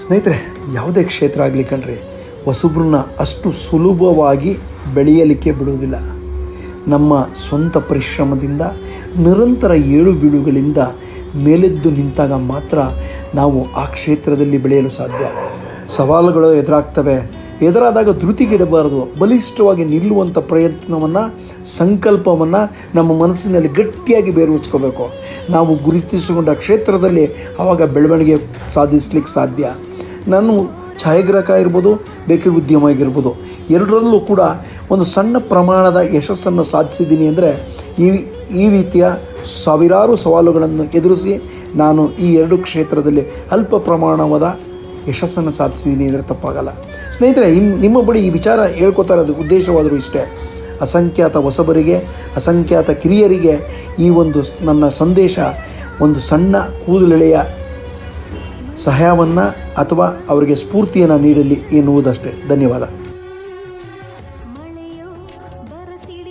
ಸ್ನೇಹಿತರೆ, ಯಾವುದೇ ಕ್ಷೇತ್ರ ಆಗಲಿ ಕಣ್ರಿ, ಹೊಸಬ್ರನ್ನ ಅಷ್ಟು ಸುಲಭವಾಗಿ ಬೆಳೆಯಲಿಕ್ಕೆ ಬಿಡುವುದಿಲ್ಲ. ನಮ್ಮ ಸ್ವಂತ ಪರಿಶ್ರಮದಿಂದ ನಿರಂತರ ಏಳು ಬೀಳುಗಳಿಂದ ಮೇಲೆದ್ದು ನಿಂತಾಗ ಮಾತ್ರ ನಾವು ಆ ಕ್ಷೇತ್ರದಲ್ಲಿ ಬೆಳೆಯಲು ಸಾಧ್ಯ. ಸವಾಲುಗಳು ಎದುರಾಗ್ತವೆ. ಎದುರಾದಾಗ ಧೃತಿಗೆಡಬಾರದು. ಬಲಿಷ್ಠವಾಗಿ ನಿಲ್ಲುವಂಥ ಪ್ರಯತ್ನವನ್ನು, ಸಂಕಲ್ಪವನ್ನು ನಮ್ಮ ಮನಸ್ಸಿನಲ್ಲಿ ಗಟ್ಟಿಯಾಗಿ ಬೇರೂರಿಸ್ಕೋಬೇಕು. ನಾವು ಗುರುತಿಸಿಕೊಂಡ ಕ್ಷೇತ್ರದಲ್ಲಿ ಆವಾಗ ಬೆಳವಣಿಗೆ ಸಾಧಿಸಲಿಕ್ಕೆ ಸಾಧ್ಯ. ನಾನು ಛಾಯಾಗ್ರಾಹಕ ಇರ್ಬೋದು, ಬೇಕರಿ ಉದ್ಯಮ ಆಗಿರ್ಬೋದು, ಎರಡರಲ್ಲೂ ಕೂಡ ಒಂದು ಸಣ್ಣ ಪ್ರಮಾಣದ ಯಶಸ್ಸನ್ನು ಸಾಧಿಸಿದ್ದೀನಿ. ಅಂದರೆ ಈ ರೀತಿಯ ಸಾವಿರಾರು ಸವಾಲುಗಳನ್ನು ಎದುರಿಸಿ ನಾನು ಈ ಎರಡು ಕ್ಷೇತ್ರದಲ್ಲಿ ಅಲ್ಪ ಪ್ರಮಾಣವಾದ ಯಶಸ್ಸನ್ನು ಸಾಧಿಸಿದ್ದೀನಿ ಅಂದರೆ ತಪ್ಪಾಗಲ್ಲ. ಸ್ನೇಹಿತರೆ, ನಿಮ್ಮ ಬಳಿ ಈ ವಿಚಾರ ಹೇಳ್ಕೊತಾ ಇರೋದು ಉದ್ದೇಶವಾದರೂ ಇಷ್ಟೇ. ಅಸಂಖ್ಯಾತ ಹೊಸಬರಿಗೆ, ಅಸಂಖ್ಯಾತ ಕಿರಿಯರಿಗೆ ಈ ಒಂದು ನನ್ನ ಸಂದೇಶ ಒಂದು ಸಣ್ಣ ಕೂದಲೆಳೆಯ ಸಹಾಯವನ್ನು ಅಥವಾ ಅವರಿಗೆ ಸ್ಫೂರ್ತಿಯನ್ನು ನೀಡಲಿ ಎನ್ನುವುದಷ್ಟೇ. ಧನ್ಯವಾದ.